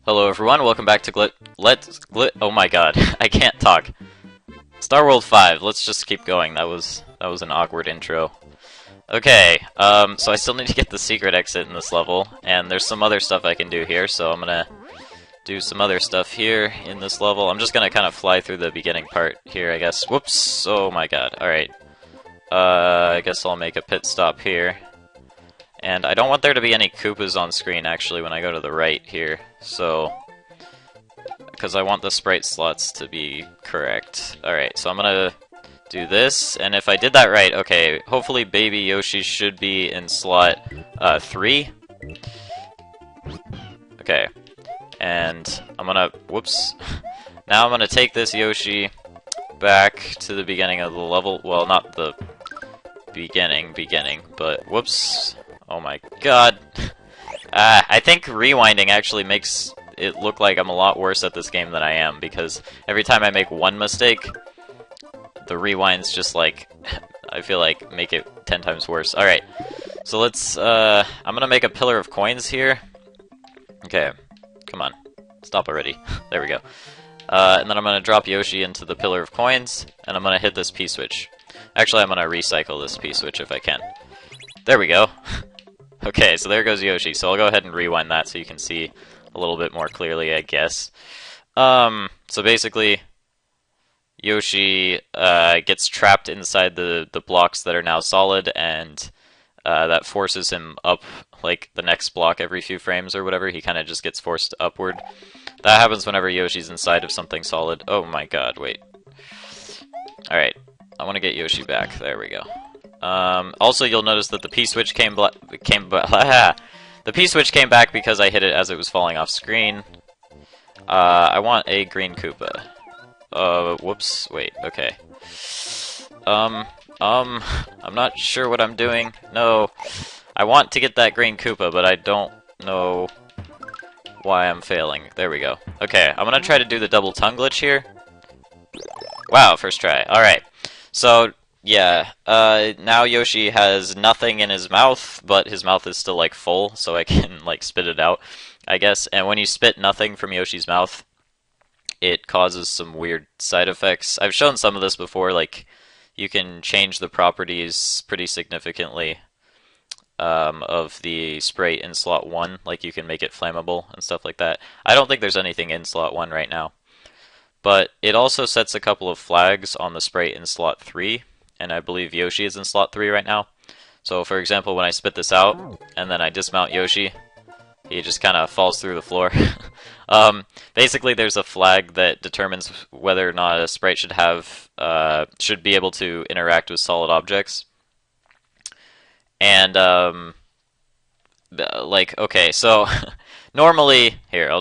Hello everyone, welcome back to oh my god, I can't talk. Star World 5, let's just keep going. That was an awkward intro. Okay, so I still need to get the secret exit in this level, and there's some other stuff I can do here, so I'm gonna do some other stuff here in this level. I'm just gonna kind of fly through the beginning part here, I guess. Whoops, oh my god, alright. I guess I'll make a pit stop here. And I don't want there to be any Koopas on screen, actually, when I go to the right here, so... because I want the sprite slots to be correct. Alright, so I'm gonna do this, and if I did that right, okay, hopefully Baby Yoshi should be in slot 3. Okay, and I'm gonna... whoops. Now I'm gonna take this Yoshi back to the beginning of the level. Well, not the beginning, but whoops. Oh my god. I think rewinding actually makes it look like I'm a lot worse at this game than I am, because every time I make one mistake, the rewinds just like, I feel like, make it 10 times worse. Alright, so let's, I'm gonna make a pillar of coins here. Okay, come on, stop already. There we go. And then I'm gonna drop Yoshi into the pillar of coins, and I'm gonna hit this P-switch. Actually, I'm gonna recycle this P-switch if I can. There we go. Okay, so there goes Yoshi, so I'll go ahead and rewind that so you can see a little bit more clearly, I guess. So basically, Yoshi gets trapped inside the blocks that are now solid, and that forces him up, like, the next block every few frames or whatever. He kind of just gets forced upward. That happens whenever Yoshi's inside of something solid. Oh my god, wait. Alright, I want to get Yoshi back. There we go. Also, you'll notice that the P-switch the P-switch came back because I hit it as it was falling off screen. I want a green Koopa. Whoops, wait, okay. I'm not sure what I'm doing. No, I want to get that green Koopa, but I don't know why I'm failing. There we go. Okay, I'm gonna try to do the double tongue glitch here. Wow, first try. Alright, so... yeah, now Yoshi has nothing in his mouth, but his mouth is still, like, full, so I can, like, spit it out, I guess. And when you spit nothing from Yoshi's mouth, it causes some weird side effects. I've shown some of this before, like, you can change the properties pretty significantly of the sprite in slot 1, like, you can make it flammable and stuff like that. I don't think there's anything in slot 1 right now. But it also sets a couple of flags on the sprite in slot 3, and I believe Yoshi is in slot 3 right now. So, for example, when I spit this out, and then I dismount Yoshi, he just kind of falls through the floor. Basically, there's a flag that determines whether or not a sprite should be able to interact with solid objects. And, like, okay, so, normally, here,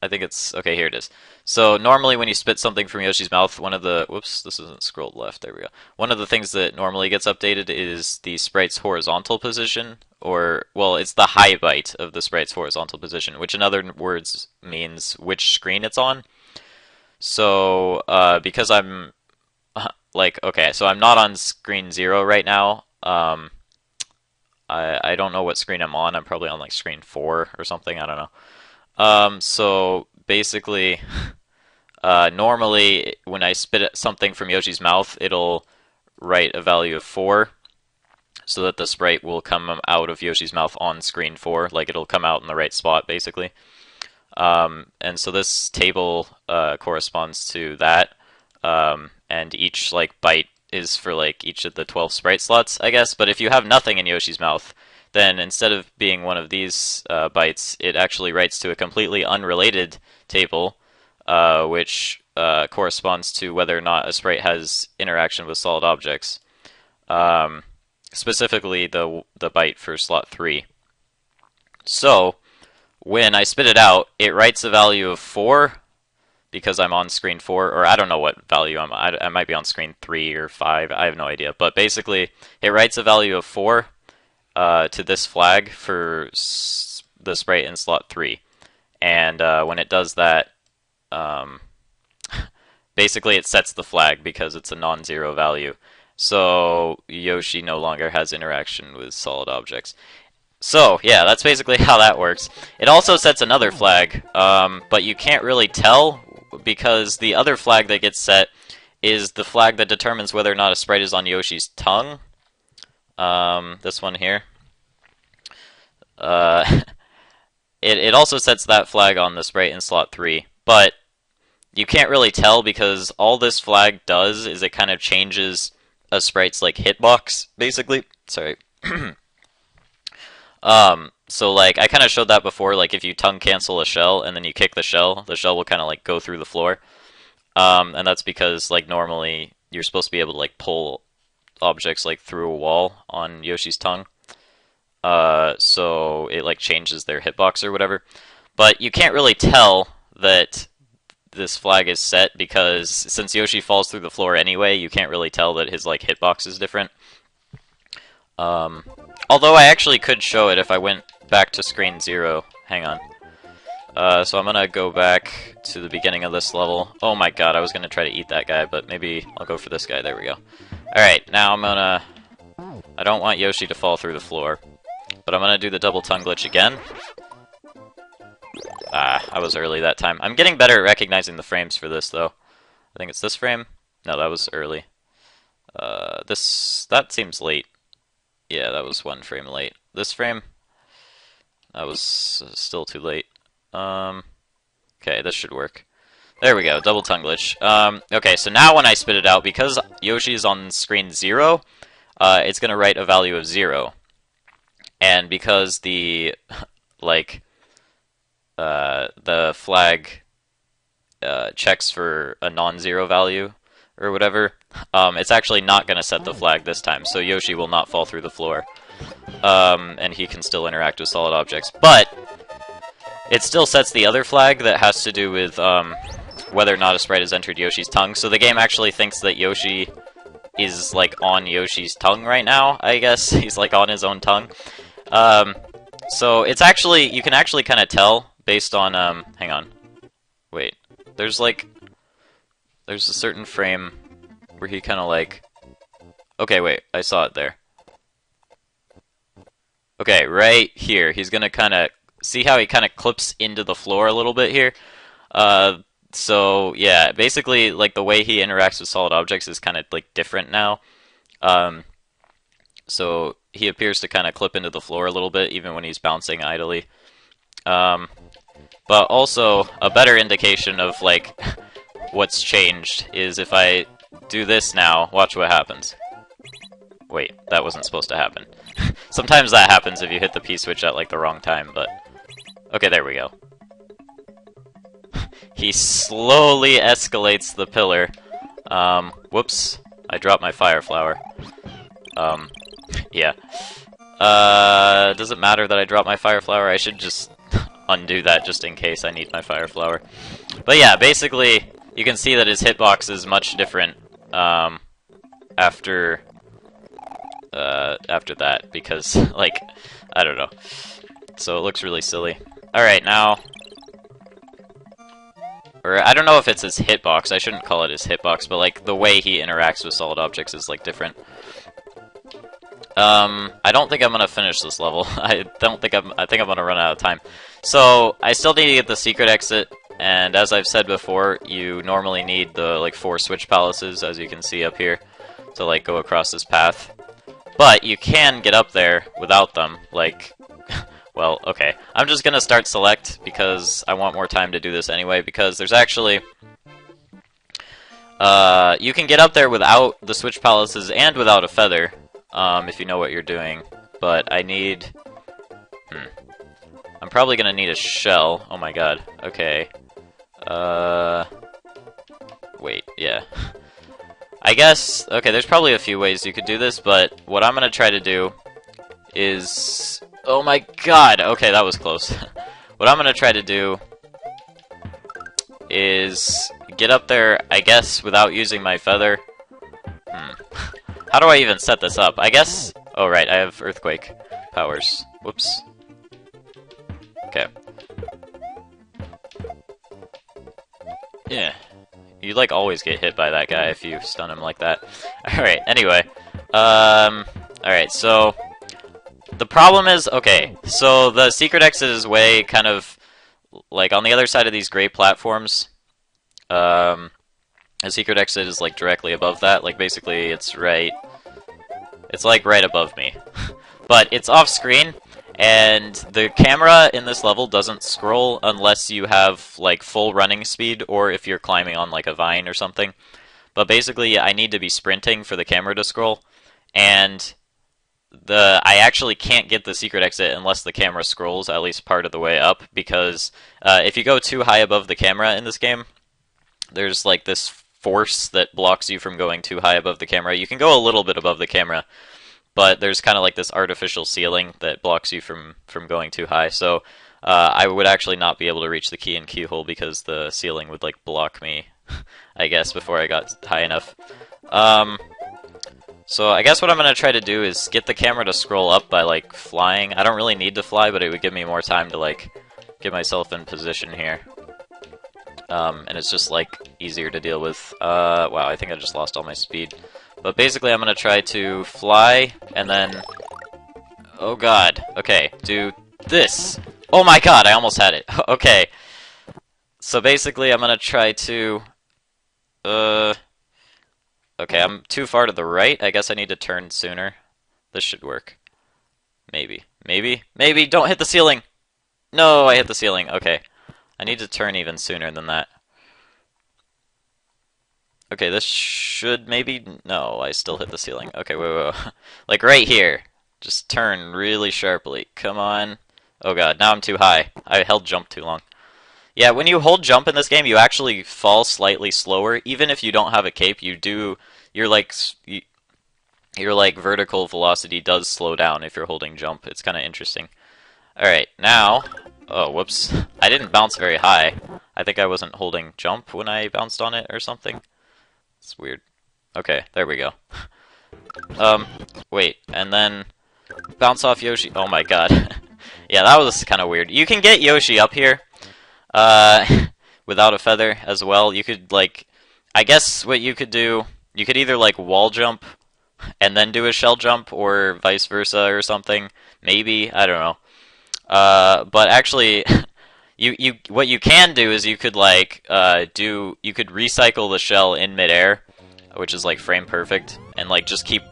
I think it's, okay, here it is. So normally when you spit something from Yoshi's mouth, one of the... whoops, this isn't scrolled left, there we go. One of the things that normally gets updated is the sprite's horizontal position, or, well, it's the high byte of the sprite's horizontal position, which in other words means which screen it's on. So, because I'm, like, okay, so I'm not on screen 0 right now. I don't know what screen I'm on. I'm probably on, like, screen 4 or something, I don't know. So, basically... normally, when I spit something from Yoshi's mouth, it'll write a value of 4, so that the sprite will come out of Yoshi's mouth on screen 4, like it'll come out in the right spot, basically. And so this table corresponds to that, and each, like, byte is for, like, each of the 12 sprite slots, I guess. But if you have nothing in Yoshi's mouth, then instead of being one of these bytes, it actually writes to a completely unrelated table, which corresponds to whether or not a sprite has interaction with solid objects. Specifically, the byte for slot 3. So, when I spit it out, it writes a value of 4, because I'm on screen 4, or I don't know what value I might be on screen 3 or 5, I have no idea. But basically, it writes a value of 4 to this flag for the sprite in slot 3. And when it does that, basically it sets the flag because it's a non-zero value. So Yoshi no longer has interaction with solid objects. So, yeah, that's basically how that works. It also sets another flag, but you can't really tell because the other flag that gets set is the flag that determines whether or not a sprite is on Yoshi's tongue. This one here. It also sets that flag on the sprite in slot 3, but you can't really tell because all this flag does is it kind of changes a sprite's like hitbox, basically. Sorry. So like I kind of showed that before. Like if you tongue cancel a shell and then you kick the shell will kind of like go through the floor. And that's because like normally you're supposed to be able to like pull objects like through a wall on Yoshi's tongue. So it like changes their hitbox or whatever. But you can't really tell that this flag is set because since Yoshi falls through the floor anyway, you can't really tell that his like hitbox is different. Although I actually could show it if I went back to screen 0. Hang on. So I'm gonna go back to the beginning of this level. Oh my god, I was gonna try to eat that guy, but maybe I'll go for this guy. There we go. Alright, now I'm gonna... I don't want Yoshi to fall through the floor, but I'm gonna do the double tongue glitch again. Ah, I was early that time. I'm getting better at recognizing the frames for this, though. I think it's this frame. No, that was early. That seems late. Yeah, that was 1 frame late. This frame? That was still too late. Okay, this should work. There we go, double tongue glitch. Okay, so now when I spit it out, because Yoshi is on screen 0, it's going to write a value of 0. And because the, like, the flag checks for a non-zero value, or whatever, it's actually not going to set the flag this time, so Yoshi will not fall through the floor. And he can still interact with solid objects. But it still sets the other flag that has to do with whether or not a sprite has entered Yoshi's tongue. So the game actually thinks that Yoshi is like on Yoshi's tongue right now, I guess. He's like on his own tongue. So it's actually, you can actually kind of tell based on, hang on. Wait, there's a certain frame where he kind of like, okay, wait, I saw it there. Okay, right here, he's gonna kind of, see how he kind of clips into the floor a little bit here? So, yeah, basically, like, the way he interacts with solid objects is kind of, like, different now. So, he appears to kind of clip into the floor a little bit, even when he's bouncing idly. But also, a better indication of, like, what's changed is if I do this now, watch what happens. Wait, that wasn't supposed to happen. Sometimes that happens if you hit the P-switch at, like, the wrong time, but... Okay, there we go. He slowly escalates the pillar. Whoops. I dropped my fire flower. Yeah. Does it matter that I dropped my fire flower? I should just undo that just in case I need my fire flower. But yeah, basically, you can see that his hitbox is much different, after that, because, like, I don't know. So it looks really silly. Alright, now... Or, I don't know if it's his hitbox, I shouldn't call it his hitbox, but, like, the way he interacts with solid objects is, like, different. I don't think I'm gonna finish this level. I think I'm gonna run out of time. So, I still need to get the secret exit, and as I've said before, you normally need the, like, 4 switch palaces, as you can see up here, to, like, go across this path. But you can get up there without them, like... Well, okay. I'm just gonna start select because I want more time to do this anyway, because there's actually... you can get up there without the switch palaces and without a feather, if you know what you're doing. But I need... I'm probably gonna need a shell. Oh my god. Okay. Wait, yeah. I guess... Okay, there's probably a few ways you could do this, but what I'm gonna try to do is... Oh my god! Okay, that was close. What I'm gonna try to do is get up there, I guess, without using my feather. How do I even set this up? I guess... Oh, right, I have earthquake powers. Whoops. Okay. Yeah. You, like, always get hit by that guy if you stun him like that. Alright, anyway. Alright, so... the problem is, okay, so the secret exit is way kind of like on the other side of these gray platforms. The secret exit is like directly above that. Like basically, it's like right above me, but it's off screen. And the camera in this level doesn't scroll unless you have like full running speed or if you're climbing on like a vine or something. But basically I need to be sprinting for the camera to scroll, and I actually can't get the secret exit unless the camera scrolls at least part of the way up, because if you go too high above the camera in this game, there's like this force that blocks you from going too high above the camera. You can go a little bit above the camera, but there's kind of like this artificial ceiling that blocks you from going too high. So I would actually not be able to reach the key and keyhole because the ceiling would like block me, I guess, before I got high enough. So I guess what I'm going to try to do is get the camera to scroll up by like flying. I don't really need to fly, but it would give me more time to like get myself in position here. And it's just like easier to deal with. Wow, I think I just lost all my speed. But basically I'm going to try to fly and then... Oh god. Okay, do this. Oh my god, I almost had it. Okay. So basically I'm going to try to... Okay, I'm too far to the right. I guess I need to turn sooner. This should work. Maybe. Maybe? Maybe! Don't hit the ceiling! No, I hit the ceiling. Okay. I need to turn even sooner than that. Okay, this should maybe... No, I still hit the ceiling. Okay, wait. Like right here. Just turn really sharply. Come on. Oh god, now I'm too high. I held jump too long. Yeah, when you hold jump in this game, you actually fall slightly slower. Even if you don't have a cape, you do... Your like vertical velocity does slow down if you're holding jump. It's kind of interesting. Alright, now... Oh, whoops. I didn't bounce very high. I think I wasn't holding jump when I bounced on it or something. It's weird. Okay, there we go. Wait, and then bounce off Yoshi. Oh my god. Yeah, that was kind of weird. You can get Yoshi up here without a feather as well. You could, like, I guess what you could do, you could either, like, wall jump and then do a shell jump, or vice versa or something. Maybe, I don't know. But actually, what you can do is you could like you could recycle the shell in midair, which is like frame perfect, and like just keep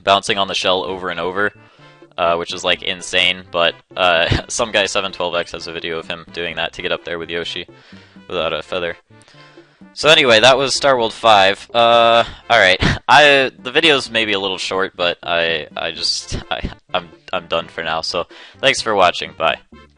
bouncing on the shell over and over, which is like insane. But Some Guy SW5 has a video of him doing that to get up there with Yoshi without a feather. So anyway, that was Star World 5. Alright. The video's maybe a little short, but I'm done for now. So thanks for watching. Bye.